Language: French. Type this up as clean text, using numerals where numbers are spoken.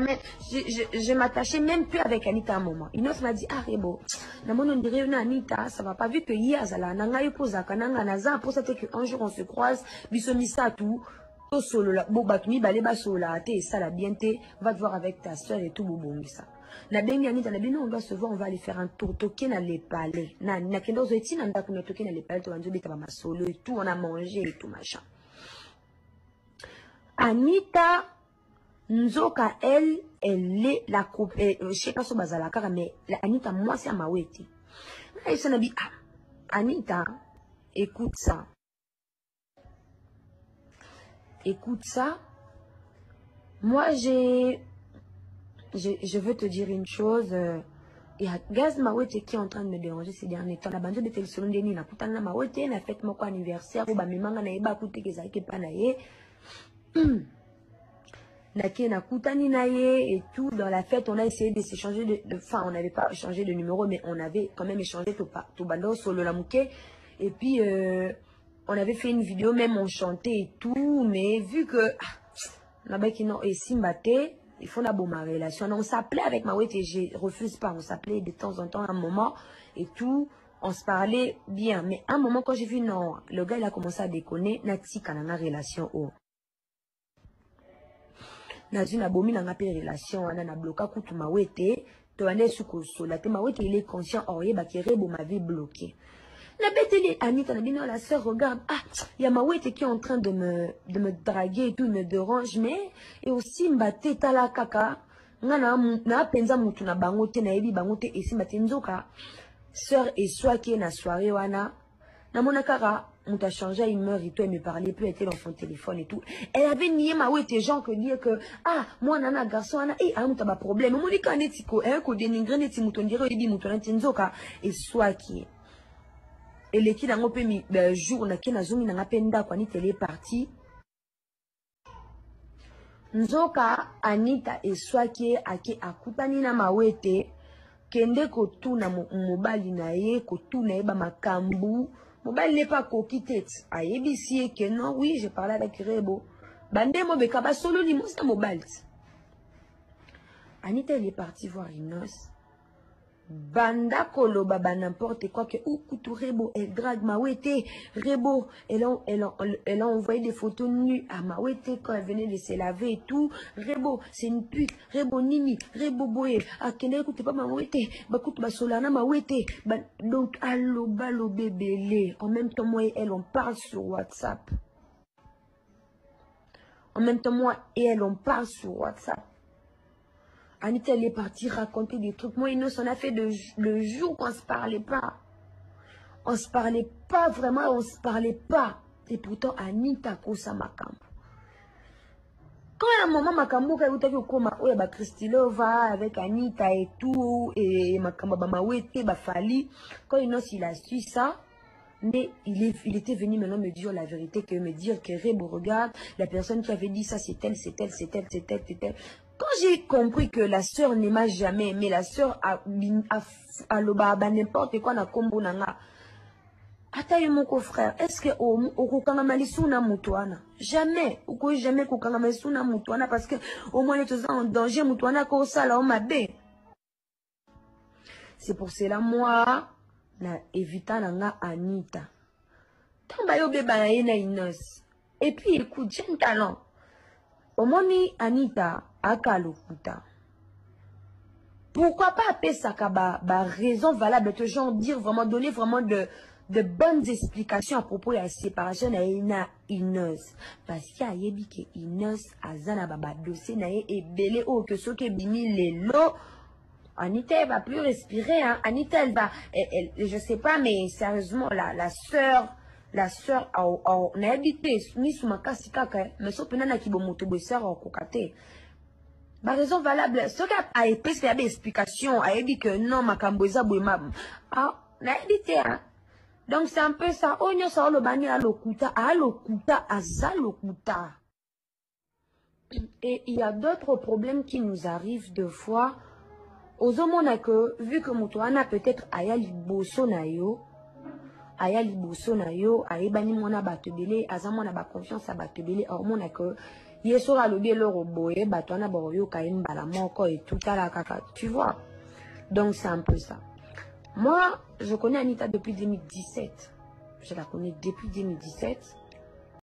Mais je m'attachais même plus avec Anita à un moment. Inos m'a dit, ah, Rebo, on dirait une Anita, ça va pas vu que hier, Zala, Nanga Yopoza, Kananga Naza, pour ça qu'un jour on se croise, Bisomisa tout, to solo la, Bobatumi, Baleba Sola, te, ça la bien te, va te voir avec ta soeur et tout, Bobongisa. Na bengi Anita, na bengi on doit se voir, on va aller faire un tour, toquer dans les palais. Na kendo zeti, nanda qu'on a toqué dans les palais, to vanzo beta ma solo et tout, on a mangé et tout, machin. Anita, Nzoka, elle est la coupe. Je sais pas si c'est la cara, mais Anita, moi, c'est à Mawete. Anita, écoute ça. Écoute ça. Moi, je veux te dire une chose. Il y a Gaz Mawete qui est en train de me déranger ces derniers temps. La bande de télévision de Nina, Koutana Mawete, n'a fait mon anniversaire. Ou Bamimanga Naïba, Kouté Kezaki Panaye. Na Koutani Naye et tout, dans la fête, on a essayé de s'échanger enfin, on n'avait pas échangé de numéro, mais on avait quand même échangé tout bando sur le Lamouké. Et puis, on avait fait une vidéo, même on chantait et tout, mais vu que, et Simbate, il faut ma relation. On s'appelait avec Mawete et je refuse pas, on s'appelait de temps en temps un moment et tout, on se parlait bien. Mais à un moment, quand j'ai vu, non, le gars, il a commencé à déconner, Nati, Kanana relation, oh. Nazuna bomi na ngape relation wana na bloka kutu Mawete to ane suko sola te Mawete il est conscient oye bakere bo ma vie bloquée. Na beteli Anita na bino la sœur regarde il y a Mawete qui est en train de me draguer et tout, il me dérange mais et aussi mbate tala kaka ngana na penza mutu na bangote na ebi bangote esi mbate nzoka sœur et soit qui est na soirée wana na monakara on t'a changé, il meurt et tout, elle me parlait plus, elle était dans son téléphone et tout. Elle avait nié Mawete gens que dire que moi nana garçon ana on t'a pas problème. Moi dit quand etiko ko dénigrer neti muto ndire ebi muto ntinzoka et soit qui et les qui dans ngopé mi jour na ki na zumi na ngapenda kwa ni télé parti. Nzoka Anita et soit qui ake akutani na Mawete kende ko tuna mobali na ye ko tuna eba makambu. Mobile n'est pas coquille tête. Aïe, que non, oui, je parlais avec Rebo. Bandé, moi, bekaba solo, ni moi, c'est mobile. Anita, elle est partie voir Inos. Banda kolo baba n'importe quoi que ou kutu Rebo, elle drague Mawete. Rebo, elle a envoyé des photos nues à Mawete quand elle venait de se laver et tout. Rebo, c'est une pute. Rebo nini, Rebo boye. Ah, kene écoute pas Mawete. Bakut basolana Mawete. Donc, allo balo bébélé. En même temps, moi et elle, on parle sur WhatsApp. En même temps, moi et elle, on parle sur WhatsApp. Anita, elle est partie raconter des trucs. Moi, Inos, on a fait le jour qu'on ne se parlait pas. On ne se parlait pas vraiment, on ne se parlait pas. Et pourtant, Anita, kosa makambo. Quand à un moment, makambo, quand il y a eu Christilova avec Anita et tout, et makambo, Mawete, Fali, quand Inos, il a su ça, mais il était venu maintenant me dire la vérité, me dire que Rebo, regarde, la personne qui avait dit ça, c'est elle, c'est elle, c'est elle, c'est elle, c'est elle. Quand j'ai compris que la sœur n'aima jamais, mais la sœur a n'importe quoi na kombo nanga. Ataye mon frère, est-ce que au kokangamalisuna mutuana? Jamais, au jamais kokangamalisuna mutuana parce que au moins les en danger mutuana ko sala o mabe. C'est pour cela moi na évita nanga Anita. Tamba yo beba na Inos. Et puis écoute, j'ai un talent. Au moni Anita akalokuta. Pourquoi pas appeler ça raison valable de genre dire vraiment donner vraiment de bonnes explications à propos de la séparation na Inos parce qu'il y a yebi que Inos azana baba dossier na e belé o que ce que bimi lelo Anita elle va plus respirer hein. Anita elle va je sais pas mais sérieusement la sœur n'a habité ni sous ma kasi kaka mais so penana ki bomoto bosseur au kokate. Ma raison valable ce qu'a a été c'est des explications a dit que non ma kamboza boima n'a habité hein. Donc c'est un peu ça onyo sa lo bani a lokuta azalokuta. Et il y a d'autres problèmes qui nous arrivent deux fois aux hommes que vu que mutuana peut-être aya liboso na yo ayebani mona batebele azamona ba confiance à batebele or mona que Yesora lobi le roboye, batona boroyo kaim balamoko et tout à la caca. Tu vois? Donc c'est un peu ça. Moi, je connais Anita depuis 2017. Je la connais depuis 2017.